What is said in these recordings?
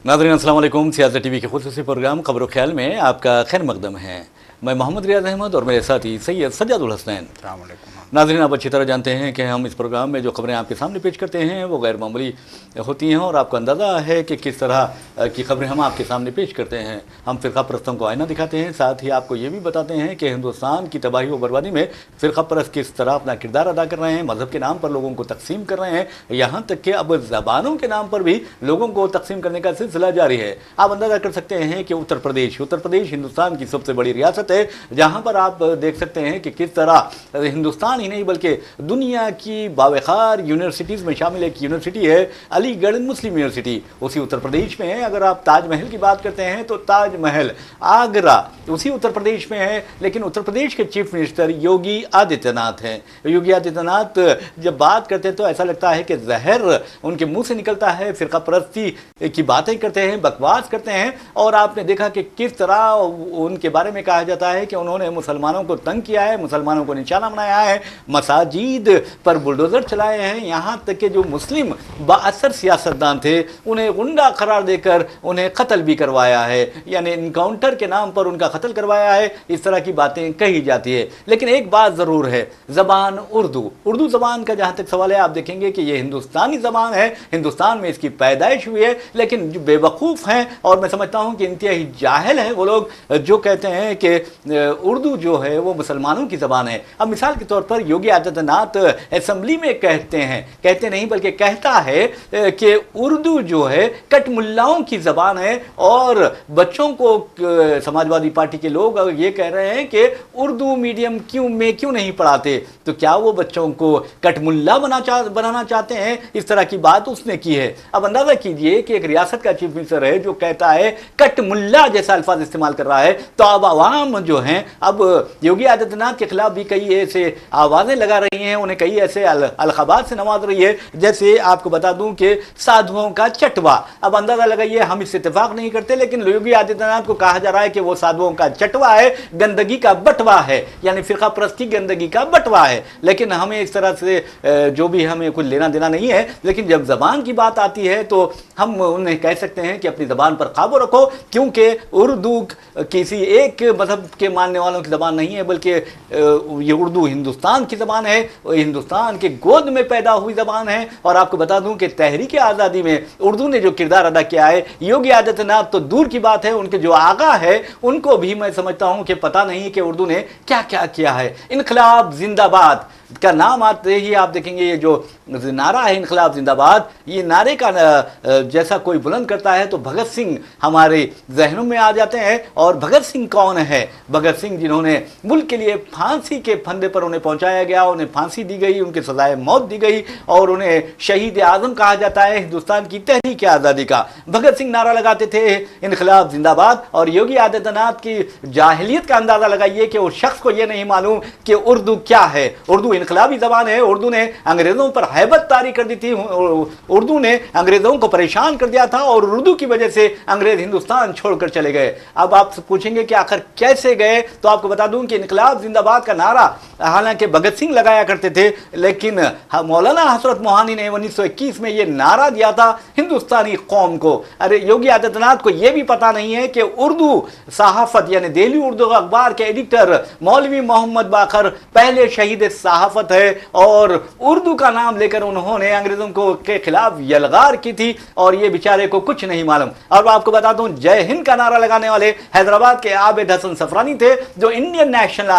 नाज़रीन अस्सलाम वालेकुम। सियासत टीवी के खुसूसी प्रोग्राम खबर ख्याल में आपका खैर मकदम है। मैं मोहम्मद रियाज अहमद और मेरे साथी सैयद सज्जादुल हसनैन। नाज़रीन, आप अच्छी तरह जानते हैं कि हम इस प्रोग्राम में जो खबरें आपके सामने पेश करते हैं वो गैर मामूली होती हैं और आपको अंदाज़ा है कि किस तरह की खबरें हम आपके सामने पेश करते हैं। हम फ़िरका परस्तों को आईना दिखाते हैं, साथ ही आपको ये भी बताते हैं कि हिंदुस्तान की तबाही और बर्बादी में फ़िरका परस्त किस तरह अपना किरदार अदा कर रहे हैं, मज़हब के नाम पर लोगों को तकसीम कर रहे हैं, यहाँ तक कि अब ज़बानों के नाम पर भी लोगों को तकसीम करने का सिलसिला जारी है। आप अंदाज़ा कर सकते हैं कि उत्तर प्रदेश हिंदुस्तान की सबसे बड़ी रियासत है, जहाँ पर आप देख सकते हैं कि किस तरह हिंदुस्तान ही नहीं बल्कि दुनिया की बावखार यूनिवर्सिटीज़ में शामिल एक यूनिवर्सिटी है अलीगढ़ मुस्लिम यूनिवर्सिटी, उसी उत्तर प्रदेश में है। अगर आप ताजमहल की बात करते हैं तो ताजमहल आगरा उसी उत्तर प्रदेश में है, लेकिन उत्तर प्रदेश के चीफ मिनिस्टर योगी आदित्यनाथ हैं। योगी आदित्यनाथ जब बात करते हैं तो ऐसा लगता है कि जहर उनके मुंह से निकलता है, फिरका परस्ती की बातें करते हैं, बकवास करते हैं। और आपने देखा कि किस तरह उनके बारे में कहा जाता है कि उन्होंने मुसलमानों को तंग किया है, मुसलमानों को निशाना बनाया है, मसाजिद पर बुलडोजर चलाए हैं, यहाँ तक कि जो मुस्लिम बाअसर सियासतदान थे उन्हें गुंडा करार देकर उन्हें कत्ल भी करवाया है, यानी इनकाउंटर के नाम पर उनका कत्ल करवाया है। इस तरह की बातें कही जाती है। लेकिन एक बात ज़रूर है, ज़बान उर्दू ज़बान का जहाँ तक सवाल है, आप देखेंगे कि ये हिंदुस्तानी ज़बान है, हिंदुस्तान में इसकी पैदाइश हुई है। लेकिन जो बेवकूफ़ हैं और मैं समझता हूँ कि इंतहाई जाहिल हैं वो लोग जो कहते हैं कि उर्दू जो है वो मुसलमानों की ज़बान है। अब मिसाल के तौर पर योगी आदित्यनाथ असेंबली में कहते नहीं बल्कि कहता है कि उर्दू जो है कटमुल्लाओं की ज़बान है, और बच्चों को समाजवादी पार्टी के लोग ये कह रहे हैं कि उर्दू मीडियम क्यों नहीं पढ़ाते। तो क्या वो बच्चों को कटमुल्ला बनाना चाहते हैं? इस तरह की बात उसने की है। अब अंदाज़ा कीजिए कि एक रियासत का चीफ मिनिस्टर है जो कहता है कटमुल्ला जैसा अल्फाज इस्तेमाल कर रहा है। तो अब आवाम जो हैं अब योगी आदित्यनाथ के खिलाफ भी कई ऐसे आवाज़ें लगा रही हैं, उन्हें कई ऐसे अलखबात से नवाज रही है। जैसे आपको बता दूं कि साधुओं का चटवा। अब अंदाज़ा लगाइए, हम इससे इत्तेफाक नहीं करते, लेकिन योगी आदित्यनाथ को कहा जा रहा है कि वो साधुओं का चटवा है, गंदगी का बटवा है, यानी फिरका परस्ती गंदगी का बटवा है। लेकिन हमें इस तरह से जो भी हमें कुछ लेना देना नहीं है। लेकिन जब ज़बान की बात आती है तो हम उन्हें कह सकते हैं कि अपनी ज़बान पर काबू रखो, क्योंकि उर्दू किसी एक मजहब के मानने वालों की ज़बान नहीं है, बल्कि ये उर्दू हिंदुस्तान की ज़बान है, हिंदुस्तान के गोद में पैदा हुई ज़बान है। और आपको बता दूं कि तहरीक आज़ादी में उर्दू ने जो किरदार अदा किया है, योगी आदित्यनाथ तो दूर की बात है, उनके जो आगा है उनको भी मैं समझता हूं कि पता नहीं कि उर्दू ने क्या क्या किया है। इनकलाब जिंदाबाद का नाम आते ही आप देखेंगे ये जो नारा है इनकलाब जिंदाबाद, ये नारे का जैसा कोई बुलंद करता है तो भगत सिंह हमारे जहनों में आ जाते हैं। और भगत सिंह कौन है? भगत सिंह जिन्होंने मुल्क के लिए फांसी के फंदे पर उन्हें पहुंचाया गया, उन्हें फांसी दी गई, उनकी सजाए मौत दी गई और उन्हें शहीद आजम कहा जाता है हिंदुस्तान की तहरीक आज़ादी का। भगत सिंह नारा लगाते थे इनकलाब जिंदाबाद। और योगी आदित्यनाथ की जाहिलियत का अंदाज़ा लगाइए कि उस शख्स को यह नहीं मालूम कि उर्दू क्या है। उर्दू इनकलाबी ज़बान है, उर्दू ने अंग्रेज़ों पर हैबत तारी कर दी थी, उर्दू ने अंग्रेज़ों को परेशान कर दिया था और उर्दू की वजह से अंग्रेज़ हिंदुस्तान छोड़कर चले गए। अब आप पूछेंगे कि आखिर कैसे गए, तो आपको बता दूं कि इनकलाब जिंदाबाद का नारा हालांकि भगत सिंह लगाया करते थे, लेकिन मौलाना हसरत मोहानी ने 1921 में यह नारा दिया था हिंदुस्तानी कौम को। अरे योगी आदित्यनाथ को यह भी पता नहीं है कि उर्दू सहाफत यानी दिल्ली उर्दू अखबार के एडिटर मौलवी मोहम्मद बाकर पहले शहीद सहाफत है, और उर्दू का नाम लेकर उन्होंने अंग्रेजों को के खिलाफ यलगार की थी और ये बेचारे को कुछ नहीं मालूम। और आपको बता दूं जय हिंद का नारा लगाने वाले हैदराबाद के आबिद हसन सफरानी थे, जो इंडियन नेशनल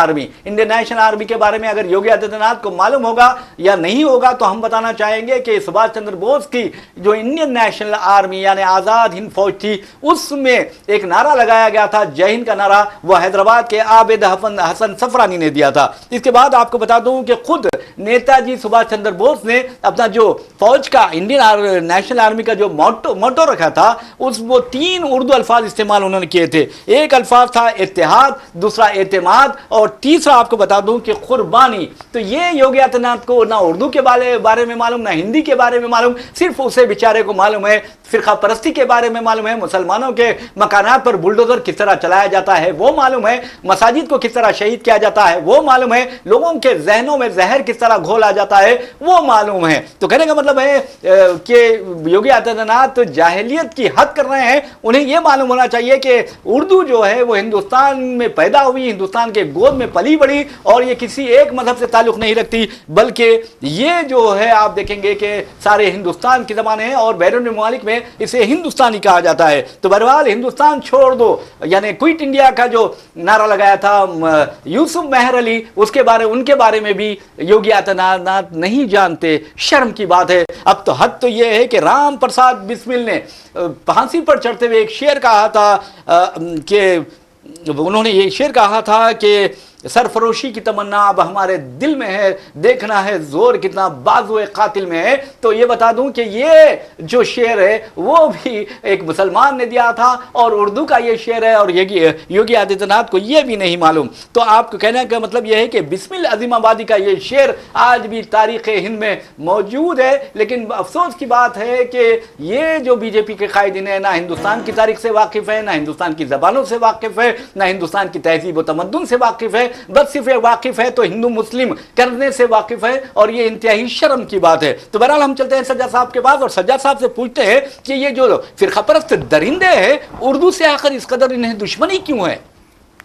आर्मी के बारे में अगर योगी आदित्यनाथ को मालूम होगा या नहीं होगा तो हम बताना चाहेंगे कि सुभाष चंद्र बोस की जो इंडियन नेशनल आर्मी यानी आजाद हिंद फौज थी, उसमें एक नारा लगाया गया था जय हिंद का नारा, वह हैदराबाद के आबिद हसन सफरानी ने दिया था। इसके बाद आपको बता दूं कि खुद नेताजी सुभाष चंद्र बोस ने अपना जो फौज का इंडियन नेशनल आर्मी का जो मोटो रखा था, वो 3 उर्दू अल्फाज इस्तेमाल उन्होंने किए थे। एक अल्फाज था इत्तेहाद, दूसरा एतमाद और तीसरा आपको बता दूं कि कुर्बानी। तो ये योगी आदित्यनाथ को ना उर्दू के बारे में मालूम, ना हिंदी के बारे में मालूम, सिर्फ उसे बेचारे को मालूम है फिरका परस्ती के बारे में मालूम है, मुसलमानों के मकानात पर बुलडोजर किस तरह चलाया जाता है वो मालूम है, मसाजिद को किस तरह शहीद किया जाता है वो मालूम है, लोगों के जहनों में जहर किस तरह घोला जाता है वो मालूम है। तो कहने का मतलब है कि योगी आदित्यनाथ जाहिलियत की हद कर रहे हैं। उन्हें यह मालूम होना चाहिए कि उर्दू जो है वो हिंदुस्तान में पैदा हुई, हिंदुस्तान के गोद में पली बड़ी, और ये किसी एक मजहब से ताल्लुक नहीं रखती, बल्कि ये जो है आप देखेंगे कि सारे हिंदुस्तान की ज़बान है और बैरून मुमालिक में इसे हिंदुस्तानी कहा जाता है। तो बहरहाल हिंदुस्तान छोड़ दो यानी क्विट इंडिया का जो नारा लगाया था यूसुफ मेहर अली, उनके बारे में भी योगी आदित्यनाथ नहीं जानते। शर्म की बात है। अब तो हद तो यह है कि राम प्रसाद बिस्मिल ने फांसी पर चढ़ते हुए एक शेर कहा था कि उन्होंने ये शेर कहा था कि सरफरोशी की तमन्ना अब हमारे दिल में है, देखना है जोर कितना बाजुए कातिल में है। तो ये बता दूं कि ये जो शेर है वो भी एक मुसलमान ने दिया था और उर्दू का ये शेर है, और योगी आदित्यनाथ को ये भी नहीं मालूम। तो आपको कहने का मतलब यह है कि बिस्मिल अजीमाबादी का ये शेर आज भी तारीख हिंद में मौजूद है। लेकिन अफसोस की बात है कि ये जो बीजेपी के कायदीन है ना हिंदुस्तान की तारीख से वाकिफ़ है, ना हिंदुस्तान की ज़बानों से वाकिफ़ है, ना हिंदुस्तान की तहजीब व तमद्दुन से वाकिफ़ है, बस सिर्फ वाकिफ है तो हिंदू मुस्लिम करने से वाकिफ है, और ये इंतहाई शर्म की बात है। तो बहरहाल हम चलते हैं सज्जाद साहब के पास और सज्जाद साहब से पूछते हैं कि ये जो फिरका परस्त दरिंदे हैं उर्दू से आखिर इस कदर इन्हें दुश्मनी क्यों है?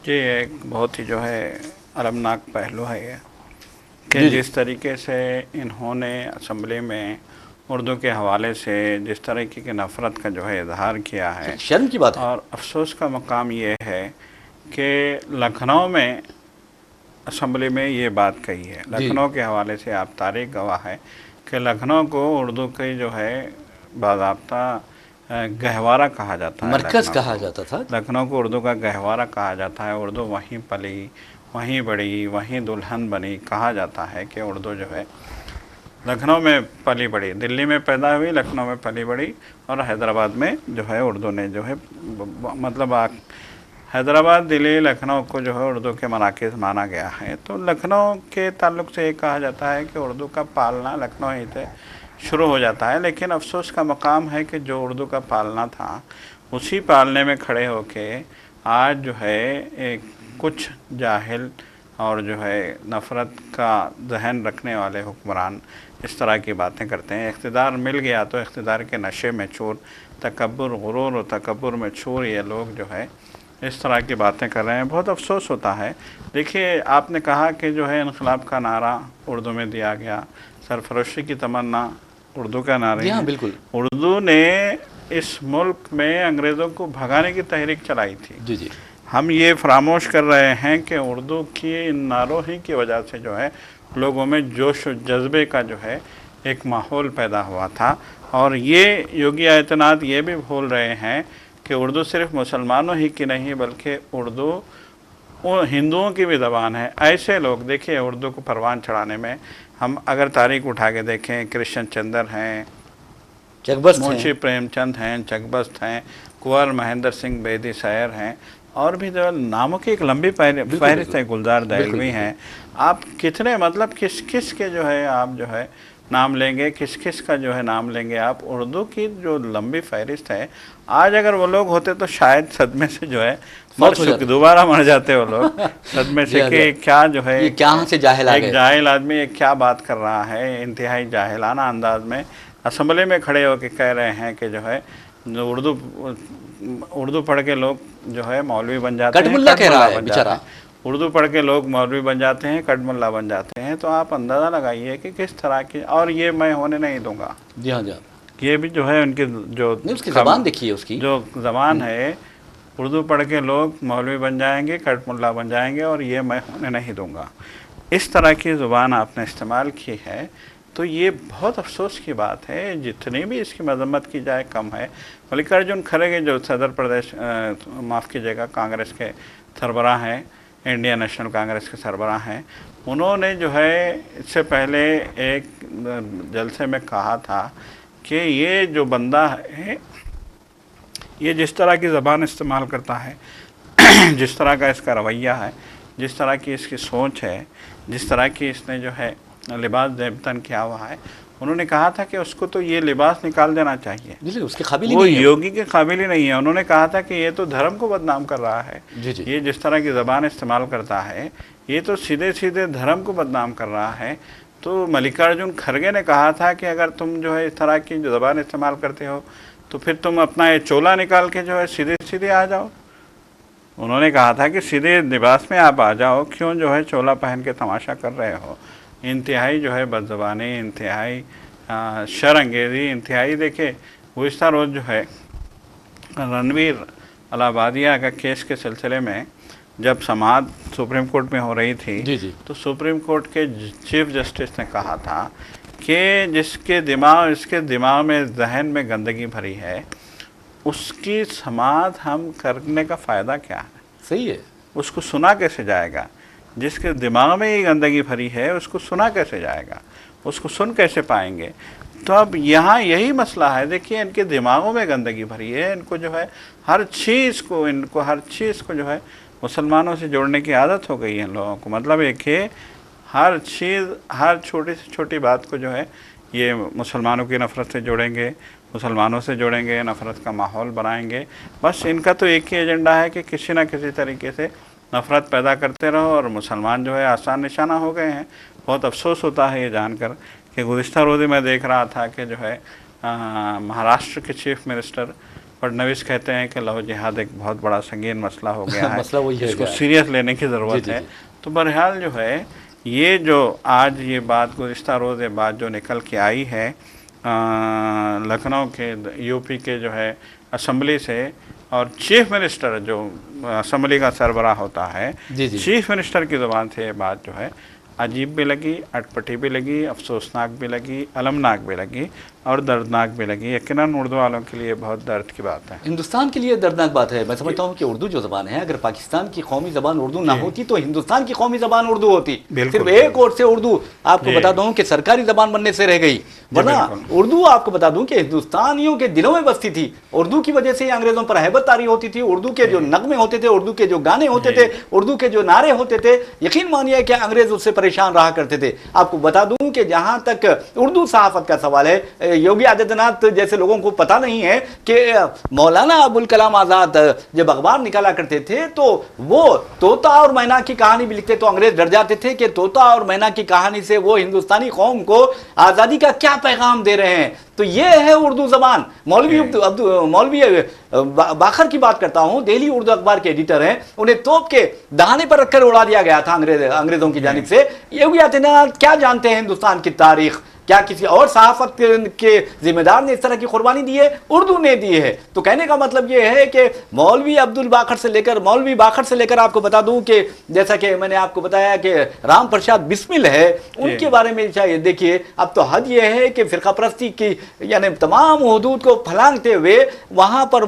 जी एक बहुत ही जो है अलमनाक पहलू है ये कि जिस तरीके से इन्होंने असम्बली में उर्दू के हवाले से जिस तरीके की नफ़रत का जो है इजहार किया है, शर्म की बात है। और अफसोस का मकाम ये है कि लखनऊ में असम्बली में ये बात कही है। लखनऊ के हवाले से आप तारीख गवाह है कि लखनऊ को उर्दू की जो है बाज़ाब्ता गहवारा कहा जाता है, मरकज़ कहा जाता था। लखनऊ को उर्दू का गहवारा कहा जाता है। उर्दू वहीं पली, वहीं बड़ी, वहीं दुल्हन बनी। कहा जाता है कि उर्दू जो है लखनऊ में पली बड़ी, दिल्ली में पैदा हुई, लखनऊ में पली बड़ी, और हैदराबाद में जो है उर्दू ने जो है मतलब हैदराबाद, दिल्ली, लखनऊ को जो है उर्दू के मराकज़ माना गया है। तो लखनऊ के ताल्लुक़ से ये कहा जाता है कि उर्दू का पालना लखनऊ ही से शुरू हो जाता है। लेकिन अफसोस का मकाम है कि जो उर्दू का पालना था उसी पालने में खड़े होके आज जो है एक कुछ जाहिल और जो है नफ़रत का जहन रखने वाले हुक्मरान इस तरह की बातें करते हैं। इक़्तिदार मिल गया तो इक़्तिदार के नशे में चूर, तकब्बुर, गुरूर और तकब्बुर में चूर ये लोग जो है इस तरह की बातें कर रहे हैं। बहुत अफसोस होता है। देखिए आपने कहा कि जो है इनक़लाब का नारा उर्दू में दिया गया, सरफरोशी की तमन्ना उर्दू का नारा है। बिल्कुल। उर्दू ने इस मुल्क में अंग्रेज़ों को भगाने की तहरीक चलाई थी। जी जी। हम ये फरामोश कर रहे हैं कि उर्दू की इन नारों ही की वजह से जो है लोगों में जोश और जज्बे का जो है एक माहौल पैदा हुआ था। और ये योगी आदित्यनाथ ये भी भूल रहे हैं कि उर्दू सिर्फ मुसलमानों ही की नहीं बल्कि उर्दू हिंदुओं की भी ज़बान है। ऐसे लोग देखिए उर्दू को परवान चढ़ाने में हम अगर तारीख उठा के देखें, कृष्ण चंद्र हैं, चकबस्त मुंशी प्रेमचंद हैं, चकबस्त हैं, कुंवर महेंद्र सिंह बेदी शायर हैं, और भी जो नामों की एक लंबी फहरिस्त है, गुलजार दहलवी हैं। आप कितने मतलब किस किस के जो है आप जो है नाम लेंगे, किस किस का जो है नाम लेंगे आप? उर्दू की जो लंबी फहरिस्त है, आज अगर वो लोग होते तो शायद सदमे से जो है दोबारा मर जाते वो लोग सदमे से कि क्या जो है क्या से जाहिल एक जाहिल आदमी एक क्या बात कर रहा है, इंतहाई जाहिलाना अंदाज में असम्बली में खड़े होकर कह रहे हैं कि जो है उर्दू पढ़ के लोग जो है मौलवी बन जाते हैं, कटमुल्ला कह रहा है बेचारा। उर्दू पढ़ के लोग मौलवी बन जाते हैं, कटमुल्ला बन जाते हैं। तो आप अंदाज़ा लगाइए कि किस तरह की, और ये मैं होने नहीं दूंगा। जी हाँ जी। ये भी जो है उनकी जो उसकी ज़बान देखिए, उसकी जो ज़बान है, उर्दू पढ़ के लोग मौलवी बन जाएंगे, कटमुल्ला बन जाएंगे, और ये मैं होने नहीं दूंगा। इस तरह की ज़ुबान आपने इस्तेमाल की है। तो ये बहुत अफसोस की बात है। जितनी भी इसकी मजम्मत की जाए कम है। मल्लिकार्जुन खड़गे जो सदर प्रदेश माफ़ कीजिएगा कांग्रेस के सरबराह हैं, इंडियन नेशनल कांग्रेस के सरबराह हैं, उन्होंने जो है इससे पहले एक जलसे में कहा था कि ये जो बंदा है ये जिस तरह की ज़बान इस्तेमाल करता है, जिस तरह का इसका रवैया है, जिस तरह की इसकी सोच है, जिस तरह की इसने जो है लिबास देवतन किया हुआ है, उन्होंने कहा था कि उसको तो ये लिबास निकाल देना चाहिए, जी उसके काबिल ही वो नहीं है। योगी के काबिल ही नहीं है। उन्होंने कहा था कि ये तो धर्म को बदनाम कर रहा है, जी जी ये जिस तरह की ज़बान इस्तेमाल करता है ये तो सीधे सीधे धर्म को बदनाम कर रहा है। तो मल्लिकार्जुन खड़गे ने कहा था कि अगर तुम जो है इस तरह की ज़बान इस्तेमाल करते हो तो फिर तुम अपना ये चोला निकाल के जो है सीधे सीधे आ जाओ। उन्होंने कहा था कि सीधे लिबास में आप आ जाओ, क्यों जो है चोला पहन के तमाशा कर रहे हो। इंतहाई जो है बदज़बानी, इंतहाई शर्अंगेज़ी, इंतहाई। देखिए गुज़िस्ता रोज़ जो है रणवीर अलाहाबादिया का केस के सिलसिले में जब समाअत सुप्रीम कोर्ट में हो रही थी जी जी तो सुप्रीम कोर्ट के चीफ जस्टिस ने कहा था कि इसके दिमाग में, जहन में गंदगी भरी है, उसकी समाअत हम करने का फ़ायदा क्या है? सही है। उसको सुना कैसे जाएगा? जिसके दिमाग में ये गंदगी भरी है उसको सुना कैसे जाएगा? उसको सुन कैसे पाएंगे? तो अब यहाँ यही मसला है। देखिए इनके दिमागों में गंदगी भरी है, इनको जो है हर चीज़ को जो है मुसलमानों से जोड़ने की आदत हो गई है इन लोगों को। मतलब एक है हर चीज़, हर छोटी से छोटी बात को जो है ये मुसलमानों की नफ़रत से जोड़ेंगे, मुसलमानों से जोड़ेंगे, नफ़रत का माहौल बनाएंगे। बस इनका तो एक ही एजेंडा है कि किसी न किसी तरीके से नफ़रत पैदा करते रहो, और मुसलमान जो है आसान निशाना हो गए हैं। बहुत अफसोस होता है ये जानकर कि गुज़िस्ता रोज़ मैं देख रहा था कि जो है महाराष्ट्र के चीफ मिनिस्टर फडणवीस कहते हैं कि लव जिहाद एक बहुत बड़ा संगीन मसला हो गया है, मसला वही है, इसको सीरियस लेने की ज़रूरत है। तो बहरहाल जो है ये जो आज ये बात गुज़िस्ता रोज़ ये बात जो निकल के आई है लखनऊ के यूपी के जो है असम्बली से, और चीफ मिनिस्टर जो असम्बली का सरबराह होता है, चीफ मिनिस्टर की ज़ुबान से ये बात जो है अजीब भी लगी, अटपटी भी लगी, अफसोसनाक भी लगी, अलमनाक भी लगी और दर्दनाक भी लगी। यकीनन उर्दू वालों के लिए बहुत दर्द की बात है, हिंदुस्तान के लिए दर्दनाक बात है। मैं समझता हूँ कि उर्दू जो ज़बान है, अगर पाकिस्तान की कौमी ज़बान उर्दू ना होती तो हिंदुस्तान की कौमी ज़बान उर्दू होती। सिर्फ एक और से उर्दू आपको बता दूँ कि सरकारी ज़बान बनने से रह गई, वरना उर्दू आपको बता दूँ कि हिंदुस्तानियों के दिलों में बसती थी। उर्दू की वजह से अंग्रेज़ों पर हैबत तारी होती थी। उर्दू के जो नगमे होते थे, उर्दू के जो गाने होते थे, उर्दू के जो नारे होते थे, यकीन मानिए कि अंग्रेज़ उससे परेशान रहा करते थे। आपको बता दूं कि जहां तक उर्दू सहाफत का सवाल है, योगी आदित्यनाथ जैसे लोगों को पता नहीं है कि मौलाना अबुल कलाम आज़ाद जब अखबार निकाला करते थे तो वो तोता और मैना की कहानी भी लिखते, तो अंग्रेज डर जाते थे कि तोता और मैना की कहानी से वो हिंदुस्तानी कौम को आज़ादी का क्या पैगाम दे रहे हैं। तो ये है उर्दू ज़बान। मौलवी बाखर की बात करता हूँ, दिल्ली उर्दू अखबार के एडिटर हैं, उन्हें तोप के दहाने पर रखकर उड़ा दिया गया था अंग्रेज़ों की जानिब से। योगी आदित्यनाथ क्या जानते हैं हिंदुस्तान की तारीख? क्या किसी और सहाफत के जिम्मेदार ने इस तरह की कुर्बानी दी है? उर्दू ने दी है। तो कहने का मतलब ये है कि मौलवी बाखर से लेकर आपको बता दूं कि जैसा कि मैंने आपको बताया कि राम प्रसाद बिस्मिल है, उनके बारे में चाहिए। देखिए अब तो हद ये है कि फ़िरका परस्ती की यानी तमाम हुदूद को फलांगते हुए वहाँ पर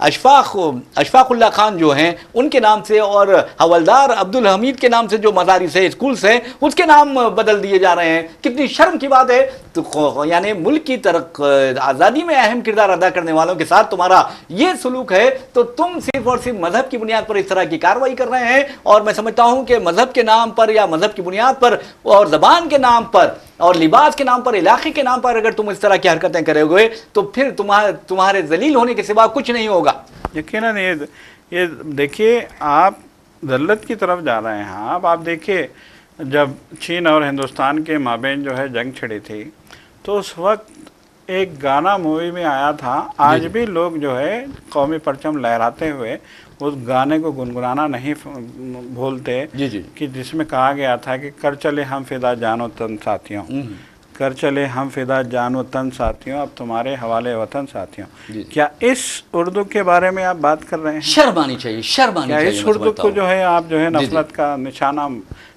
अशफाकुल्ला खान जो हैं उनके नाम से और हवलदार अब्दुल हमीद के नाम से जो मदारिस है, स्कूल्स हैं, उसके नाम बदल दिए जा रहे हैं। कितनी शर्म की बात है। तो यानी मुल्क की आज़ादी में अहम किरदार अदा करने वालों के साथ तुम्हारा ये सलूक है, तो तुम सिर्फ और सिर्फ मजहब की बुनियाद पर इस तरह की कार्रवाई कर रहे हैं। और मैं समझता हूं कि मजहब के नाम पर या मजहब की बुनियाद पर और ज़बान के नाम पर और लिबास के नाम पर, इलाके के नाम पर अगर तुम इस तरह की हरकतें करोगे तो फिर तुम्हारे जलील होने के सिवा कुछ नहीं होगा। यकीनन ये देखिए आप ज़ल्लत की तरफ जा रहे हैं। आप देखिए जब चीन और हिंदुस्तान के माबेन जो है जंग छिड़ी थी तो उस वक्त एक गाना मूवी में आया था, आज भी लोग जो है कौमी परचम लहराते हुए उस गाने को गुनगुनाना नहीं भूलते कि जिसमें कहा गया था कि कर चले हम फिदा जानो तन साथियों, कर चले हम फिदा जानो तन साथियों, अब तुम्हारे हवाले वतन साथियों। क्या इस उर्दू के बारे में आप बात कर रहे हैं? शर्म आनी चाहिए, शर्म आनी चाहिए। इस उर्दू को जो है आप जो है नफरत का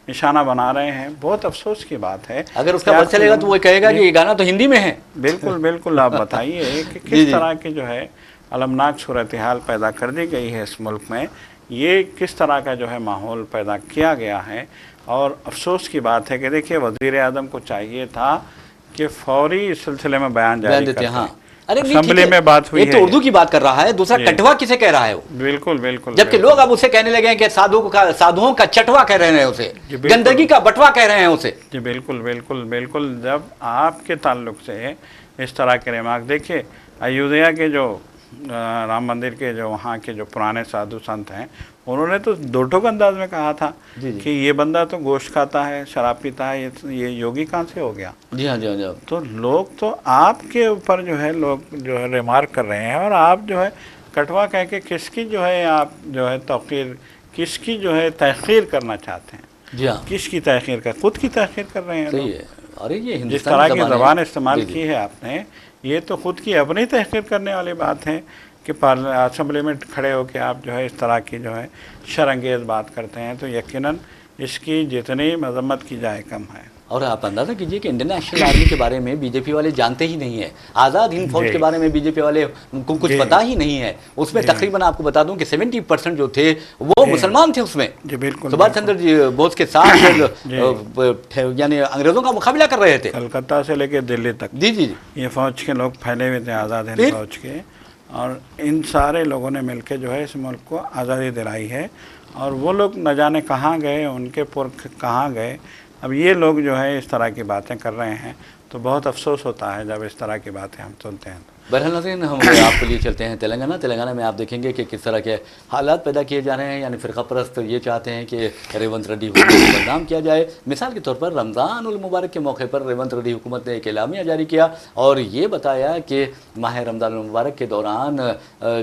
निशाना बना रहे हैं। बहुत अफसोस की बात है। अगर उसका पता चलेगा तो वो कहेगा कि ये गाना तो हिंदी में है। बिल्कुल बिल्कुल। आप बताइए कि किस तरह की जो है अलमनाक सूरत हाल पैदा कर दी गई है इस मुल्क में, ये किस तरह का जो है माहौल पैदा किया गया है। और अफसोस की बात है कि देखिए वज़ीर आज़म को चाहिए था कि फौरी इस सिलसिले में बयान जारी करते। अरे नहीं, असेंबली ठीक है। में बात हुई एक तो है। उर्दू की बात कर रहा है, दूसरा जी। कटवा किसे कह रहा है वो, बिल्कुल बिल्कुल जबकि लोग अब उसे कहने लगे हैं कि साधुओं का चटवा कह रहे हैं उसे, जी, बिल्कुल। गंदगी का बटवा कह रहे हैं उसे। जी बिल्कुल बिल्कुल बिल्कुल। जब आपके ताल्लुक से इस तरह के रिमार्क, देखिए अयोध्या के जो राम मंदिर के जो वहाँ के जो पुराने साधु संत हैं, उन्होंने तो दो ठोक अंदाज में कहा था जी, जी। कि ये बंदा तो गोश्त खाता है, शराब पीता है, ये योगी कहाँ से हो गया। जी हाँ, जी हाँ, जी हाँ। तो लोग तो आपके ऊपर जो है लोग जो है रिमार्क कर रहे हैं, और आप जो है कटवा कह के किसकी जो है आप जो है तौकीर, किसकी जो है तहकीर करना चाहते हैं। जी हाँ, किसकी तहकीर कर, खुद की तहकीर कर रहे हैं सही लोग। है। अरे ये जिस हिंदुस्तानी तरह की ज़बान है। ज़बान इस्तेमाल जी, जी। की है आपने, ये तो खुद की अपनी तहकीर करने वाली बात है कि असेंबली में खड़े होकर आप जो है इस तरह की जो है शर्अंगेज़ बात करते हैं, तो यकीनन इसकी जितनी मजम्मत की जाए कम है। और आप अंदाज़ा कीजिए कि इंडियन नेशनल आर्मी के बारे में बीजेपी वाले जानते ही नहीं है, आज़ाद हिंद फौज जी। के बारे में बीजेपी वाले को कुछ जी। पता ही नहीं है। उसमें जी। तकरीबन आपको बता दूं कि 70% जो थे वो जी। मुसलमान थे उसमें। जी बिल्कुल सुभाष चंद्र जी बोस के साथ जी। यानी अंग्रेज़ों का मुकाबला कर रहे थे। कलकत्ता से लेकर दिल्ली तक जी जी जी। ये फ़ौज के लोग फैले हुए थे, आज़ाद हिंद फिर? फौज के, और इन सारे लोगों ने मिलकर जो है इस मुल्क को आज़ादी दिलाई है। और वो लोग न जाने कहाँ गए, उनके पुरख कहाँ गए। अब ये लोग जो है इस तरह की बातें कर रहे हैं, तो बहुत अफसोस होता है जब इस तरह की बातें हम सुनते हैं। बहरहाल नाज़रीन, हम आपके लिए चलते हैं तेलंगाना में आप देखेंगे कि किस तरह के हालात पैदा किए जा रहे हैं। यानी फ़िरका परस्त ये चाहते हैं कि रेवंत रेड्डी हुकूमत को बदनाम किया जाए। मिसाल के तौर पर रमज़ान उल मुबारक के मौके पर रेवंत रेड्डी हुकूमत ने एक एलामिया जारी किया और ये बताया कि माह रमज़ान उल मुबारक के दौरान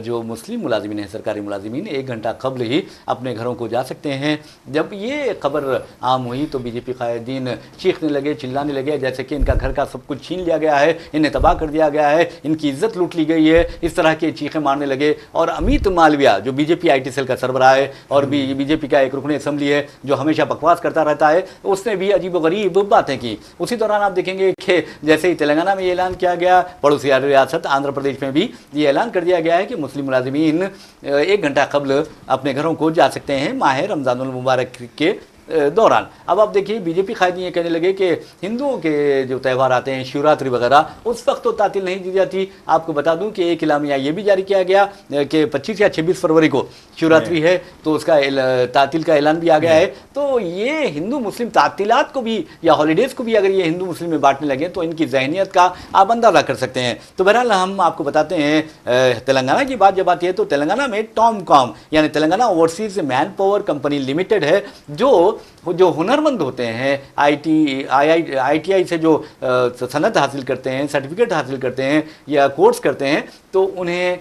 जो मुस्लिम मुलाजिमीन हैं, सरकारी मुलाजिमीन 1 घंटा कबल ही अपने घरों को जा सकते हैं। जब ये खबर आम हुई तो बीजेपी कायदीन चीखने लगे, चिल्लाने लगे जैसे कि इनका घर का सब कुछ छीन लिया गया है, इन्हें तबाह कर दिया गया है, इनकी इज्जत लूट ली गई है। इस तरह के चीखें मारने लगे। और अमित मालविया जो बीजेपी आईटी सेल का सरबराह है और बीजेपी का एक रुकन असेंबली है जो हमेशा बकवास करता रहता है, उसने भी अजीबोगरीब बातें की। उसी दौरान आप देखेंगे कि जैसे ही तेलंगाना में ये ऐलान किया गया, पड़ोसी रियासत आंध्र प्रदेश में भी ये ऐलान कर दिया गया है कि मुस्लिम मुलाजिमीन 1 घंटा कबल अपने घरों को जा सकते हैं माह रमज़ानुल मुबारक के दौरान। अब आप देखिए बीजेपी कायदीन ये कहने लगे कि हिंदुओं के जो त्यौहार आते हैं, शिवरात्रि वगैरह, उस वक्त तो तातील नहीं दी जाती। आपको बता दूं कि एक इलामिया ये भी जारी किया गया कि 25 या 26 फरवरी को शिवरात्रि है तो उसका तातील का ऐलान भी आ गया है। तो ये हिंदू मुस्लिम तातीलात को भी या हॉलीडेज़ को भी अगर ये हिंदू मुस्लिम में बांटने लगे तो इनकी जहनीत का आप अंदाज़ा कर सकते हैं। तो बहरहाल हम आपको बताते हैं तेलंगाना की बात जब आती है तो तेलंगाना में टॉमकॉम यानी Telangana overseas man power company limited है जो हुनरमंद होते हैं, ITI से जो सनद हासिल करते हैं, सर्टिफिकेट हासिल करते हैं या कोर्स करते हैं, तो उन्हें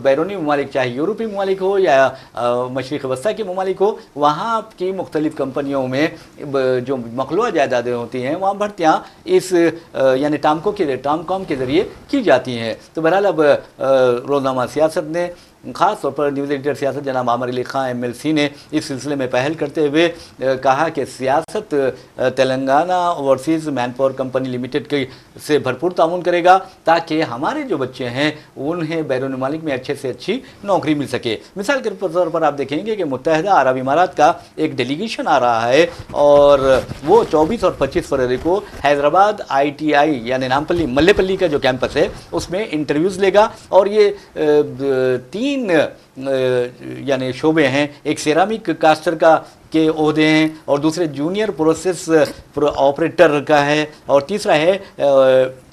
बैरूनी ममालिक चाहे यूरोपीय ममालिक हो या मशरिक़ वस्ता के ममालिक हो, वहाँ की मुख्तलिफ़ कंपनियों में जो मखलूआ जायदादें होती हैं वहाँ भर्तियाँ इस यानी टॉमकॉम के ज़रिए की जाती हैं। तो बहरहाल अब रोज़नामा सियासत ने ख़ास तौर पर न्यूज़ एडिटर सियासत जनाब आमिर अली खां MLC ने इस सिलसिले में पहल करते हुए कहा कि सियासत Telangana overseas man power company limited के से भरपूर ताउन करेगा ताकि हमारे जो बच्चे हैं उन्हें बैरून मुमालिक में अच्छे से अच्छी नौकरी मिल सके। मिसाल के तौर पर आप देखेंगे कि मुत्तहिदा अरब इमारात का एक डेलीगेशन आ रहा है और वो 24 और 25 फरवरी को हैदराबाद ITI यानी नामपल्ली मल्लेपल्ली का जो कैंपस है उसमें इंटरव्यूज़ लेगा। और ये 3 यानी शोबे हैं, एक सेरामिक कास्टर का के ओहदे हैं और दूसरे जूनियर प्रोसेस ऑपरेटर का है और तीसरा है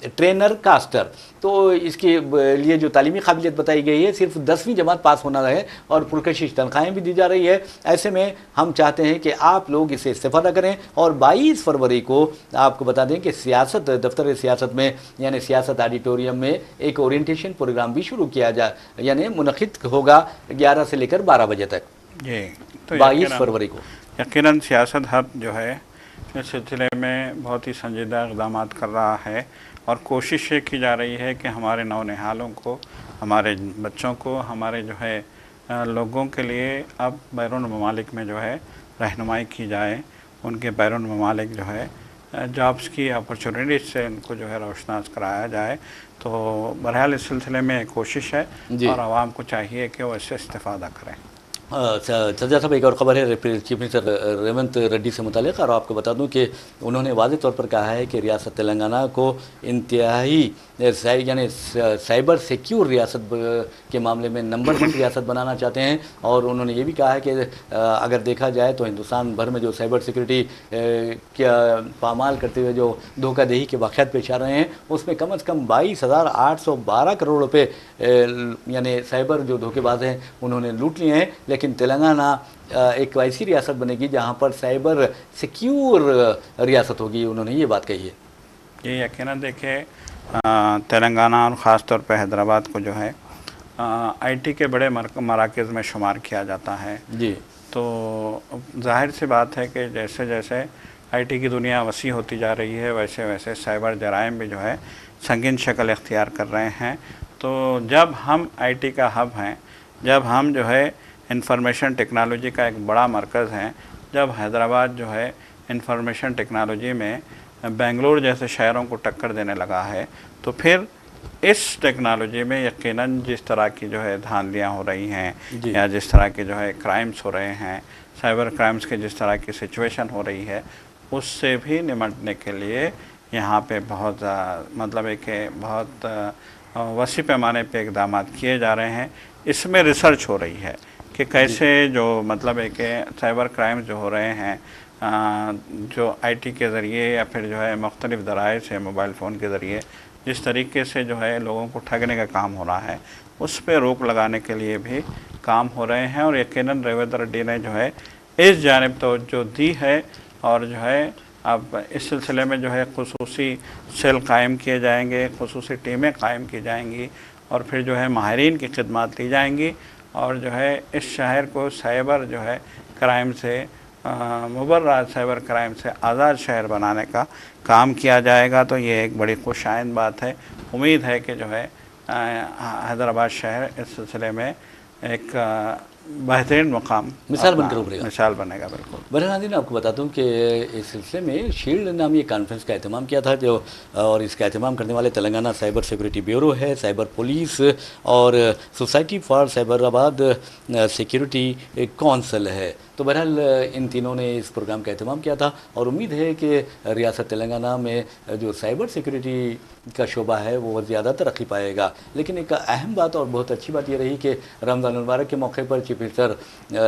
ट्रेनर कास्टर। तो इसके लिए जो तालीमी काबिलियत बताई गई है सिर्फ 10वीं जमात पास होना है और पुरकशिश तनख्वाहें भी दी जा रही है। ऐसे में हम चाहते हैं कि आप लोग इसे इस्तेफादा करें। और 22 फरवरी को आपको बता दें कि सियासत दफ्तर सियासत में यानी सियासत ऑडिटोरियम में एक ओरिएंटेशन प्रोग्राम भी शुरू किया यानी मुनक़िद होगा 11 से लेकर 12 बजे तक जी। तो 22 फरवरी को यकीनन सियासत हब जो है इस सिलसिले में बहुत ही संजीदा इक़दाम कर रहा है और कोशिश ये की जा रही है कि हमारे नौनिहालों को, हमारे बच्चों को, हमारे जो है लोगों के लिए अब बैरून ममालिक में जो है रहनुमाई की जाए, उनके बैरून ममालिक जो है जॉब्स की अपॉर्चुनिटीज से उनको जो है रोशनास कराया जाए। तो बहरहाल इस सिलसिले में कोशिश है और आवाम को चाहिए कि वो इससे इस्तेफादा करें। सज्जा साहब, एक और खबर है चीफ मिनिस्टर रेवंत रेड्डी से मुतालिक, और आपको बता दूं कि उन्होंने वाज़ेह तौर पर कहा है कि रियासत तेलंगाना को इंतहाई यानी साइबर सिक्योर रियासत के मामले में नंबर 1 रियासत बनाना चाहते हैं। और उन्होंने ये भी कहा है कि अगर देखा जाए तो हिंदुस्तान भर में जो साइबर सिक्योरिटी क्या पामाल करते हुए जो धोखाधड़ी के वाक़यात पेश आ रहे हैं, उसमें कम से कम 22,812 करोड़ रुपए यानी साइबर जो धोखेबाज हैं उन्होंने लूट लिए हैं। लेकिन तेलंगाना एक ऐसी रियासत बनेगी जहां पर साइबर सिक्योर रियासत होगी, उन्होंने ये बात कही है। ये यकीनन देखिए, तेलंगाना और ख़ास तौर पे हैदराबाद को जो है आईटी के बड़े मराकज़ में शुमार किया जाता है जी। तो जाहिर सी बात है कि जैसे जैसे आईटी की दुनिया वसी होती जा रही है, वैसे वैसे साइबर जराइम भी जो है संगीन शक्ल इख्तियार कर रहे हैं। तो जब हम आईटी का हब हैं, जब हम जो है इंफॉर्मेशन टेक्नोलॉजी का एक बड़ा मरकज़ हैं, जब हैदराबाद जो है इंफॉर्मेशन टेक्नोलॉजी में बेंगलोर जैसे शहरों को टक्कर देने लगा है, तो फिर इस टेक्नोलॉजी में यकीनन जिस तरह की जो है धांधलियाँ हो रही हैं या जिस तरह के जो है क्राइम्स हो रहे हैं, साइबर क्राइम्स के जिस तरह की सिचुएशन हो रही है, उससे भी निपटने के लिए यहाँ पे बहुत मतलब एक बहुत वसी पैमाने पे इक़दाम किए जा रहे हैं। इसमें रिसर्च हो रही है कि कैसे जो मतलब एक साइबर क्राइम जो हो रहे हैं जो आईटी के ज़रिए या फिर जो है मुख्तलिफ़ ज़राए से मोबाइल फ़ोन के ज़रिए जिस तरीके से जो है लोगों को ठगने का काम हो रहा है, उस पर रोक लगाने के लिए भी काम हो रहे हैं। और यकीनन रेवंत रेड्डी ने जो है इस जानिब तवज्जो दी है और जो है अब इस सिलसिले में जो है खुसूसी सेल कायम किए जाएंगे, खुसूसी टीमें कायम की जाएंगी और फिर जो है माहिरीन की खिदमत दी जाएंगी और जो है इस शहर को साइबर जो है क्राइम से मुबर्रा साइबर क्राइम से आज़ाद शहर बनाने का काम किया जाएगा। तो ये एक बड़ी खुशाइंद बात है। उम्मीद है कि जो है हैदराबाद शहर इस सिलसिले में एक बेहतरीन मुकाम मिसाल बनकर उभरेगा, मिसाल बनेगा। बिल्कुल। बरहान, आपको बता दूं कि इस सिलसिले में शील्ड नामी एक कॉन्फ्रेंस का एहतमाम किया था जो, और इसका एहतमाम करने वाले तेलंगाना साइबर सिक्योरिटी ब्यूरो है, साइबर पुलिस और society for Cyberabad security council है। तो बहरहाल इन तीनों ने इस प्रोग्राम का एहतमाम किया था और उम्मीद है कि रियासत तेलंगाना में जो साइबर सिक्योरिटी का शोबा है वो ज़्यादा तरक्की पाएगा। लेकिन एक अहम बात और बहुत अच्छी बात ये रही कि रमज़ान मुबारक के मौके पर चीफ मिनिस्टर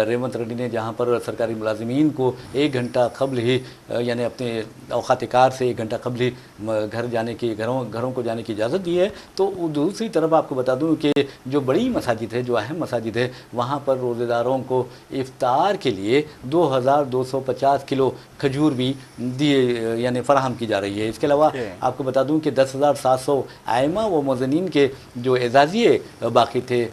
रेवंत रेड्डी ने जहाँ पर सरकारी मुलाजिमीन को 1 घंटा कबल ही यानी अपने औकात कार से 1 घंटा कबल ही घर जाने की घरों को जाने की इजाज़त दी है, तो दूसरी तरफ आपको बता दूँ कि जो बड़ी मसाजिद है, जो अहम मसाजिद है, वहाँ पर रोज़ेदारों को इफ्तार के लिए 2250 किलो खजूर भी दिए यानी फ़राहम की जा रही है। इसके अलावा आपको बता दूं कि 10,700 आइमा व मुज़निन के जो एजाज़िए बाकी थे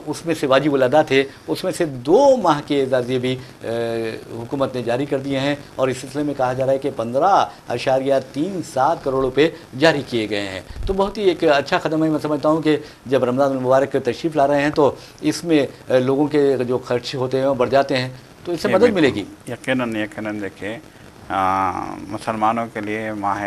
उसमें से वाजिबुल अदा थे, उसमें से 2 माह के एजाज़िए भी हुकूमत ने जारी कर दिए हैं और इस सिलसिले में कहा जा रहा है कि 15.37 करोड़ रुपये जारी किए गए हैं। तो बहुत ही एक अच्छा कदम है। मैं समझता हूँ कि जब रमज़ान मुबारक तशरीफ़ ला रहे हैं तो इसमें लोगों के जो खर्च होते हैं वो बढ़ जाते हैं, तो इससे मदद मिलेगी। यकीनन देखिए मुसलमानों के लिए माह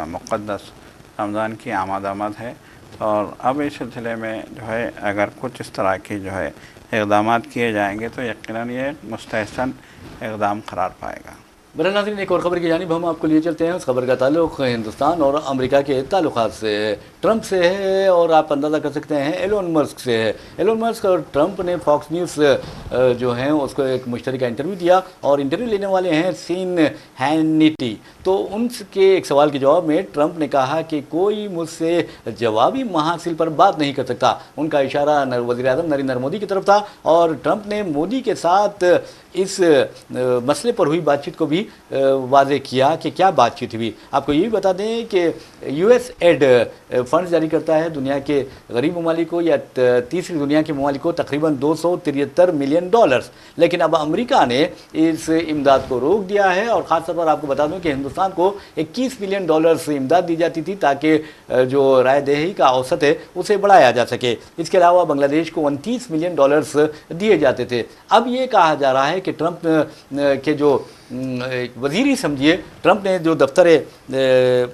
मुक़द्दस रमज़ान की आमद है और अब इस सिलसिले में जो है अगर कुछ इस तरह की जो है इक़दाम किए जाएंगे तो यकीनन ये मुस्तहसन इक़दाम करार पाएगा। बहरहाल नाज़रीन, एक और ख़बर की जानिब हम आपको लिए चलते हैं। उस खबर का ताल्लुक़ हिंदुस्तान और अमेरिका के ताल्लुक़ात से है, ट्रंप से है और आप अंदाज़ा कर सकते हैं एलोन मस्क से है। एलोन मस्क और ट्रंप ने फॉक्स न्यूज़ जो है उसको एक मुश्तरका इंटरव्यू दिया और इंटरव्यू लेने वाले हैं सीन हैनिटी। तो उनके एक सवाल के जवाब में ट्रंप ने कहा कि कोई मुझसे जवाबी महासिल पर बात नहीं कर सकता। उनका इशारा वज़ीर-ए-आज़म नरेंद्र मोदी की तरफ था और ट्रंप ने मोदी के साथ इस मसले पर हुई बातचीत को भी वाज़े किया कि क्या बातचीत हुई। आपको ये भी बता दें कि USAID फंड जारी करता है दुनिया के गरीब ममालिक को या तीसरी दुनिया के ममालिक को तकरीबन $273 मिलियन, लेकिन अब अमेरिका ने इस इमदाद को रोक दिया है और ख़ास तौर पर आपको बता दूं कि हिंदुस्तान को $21 मिलियन इमदाद दी जाती थी ताकि जो रायदही का औसत है उसे बढ़ाया जा सके। इसके अलावा बांग्लादेश को $29 मिलियन दिए जाते थे। अब ये कहा जा रहा है कि ट्रंप के जो वज़ीर ही समझिए, ट्रंप ने जो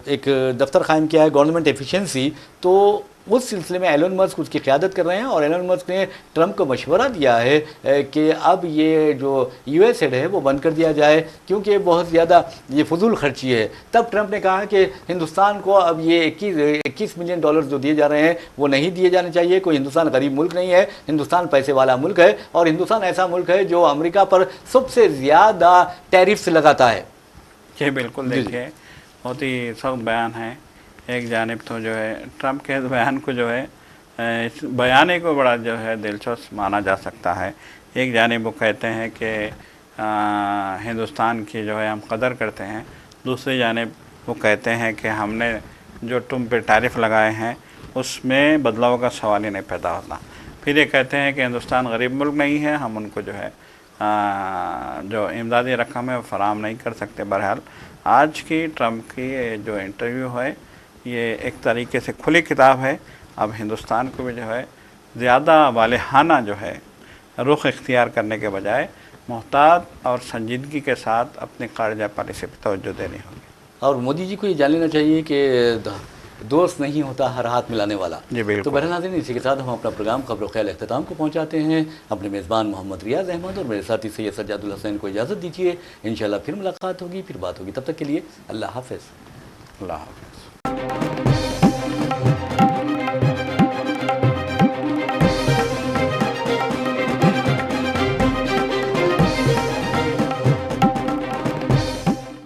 एक दफ्तर कायम किया है गवर्नमेंट एफिशिएंसी, तो उस सिलसिले में एलन मस्क उसकी क़यादत कर रहे हैं और एलन मस्क ने ट्रंप को मशवरा दिया है कि अब ये जो USAID है वो बंद कर दिया जाए क्योंकि बहुत ज़्यादा ये फजूल खर्ची है। तब ट्रंप ने कहा कि हिंदुस्तान को अब ये 21 मिलियन डॉलर जो दिए जा रहे हैं वो नहीं दिए जाने चाहिए। कोई हिंदुस्तान गरीब मुल्क नहीं है, हिंदुस्तान पैसे वाला मुल्क है और हिंदुस्तान ऐसा मुल्क है जो अमेरिका पर सबसे ज़्यादा टैरिफ्स लगाता है। जी बिल्कुल, देखिए बहुत ही सख्त बयान है। एक जानिब तो जो है ट्रंप के इस बयान को जो है इस बयाने को बड़ा जो है दिलचस्प माना जा सकता है। एक जानिब वो कहते हैं कि हिंदुस्तान की जो है हम कदर करते हैं, दूसरी जानिब वो कहते हैं कि हमने जो तुम पे टैरिफ लगाए हैं उसमें बदलाव का सवाल ही नहीं पैदा होता। फिर ये कहते हैं कि हिंदुस्तान गरीब मुल्क नहीं है, हम उनको जो है जो इमदादी रकम है वो फराहम नहीं कर सकते। बहरहाल आज की ट्रंप की जो इंटरव्यू है ये एक तरीके से खुली किताब है। अब हिंदुस्तान को भी जो है ज़्यादा वालेहाना जो है रुख इख्तियार करने के बजाय मोहतात और संजीदगी के साथ अपनी ख़ारिजा पॉलिसी पर तवज्जो देनी होगी। और मोदी जी को ये जान लेना चाहिए कि दोस्त नहीं होता हर हाथ मिलाने वाला। जी बिल्कुल। तो बहरहाल नाज़रीन, इसी के साथ हम अपना प्रोग्राम खबर ख्याल अख्ताम को पहुँचाते हैं। अपने मेज़बान मोहम्मद रियाज अहमद और मेरे साथी सैयद सज्जादुल हसनैन को इजाज़त दीजिए। इंशाअल्लाह फिर मुलाकात होगी, फिर बात होगी। तब तक के लिए अल्लाह हाफ़िज़। अल्लाह हाफ़िज़।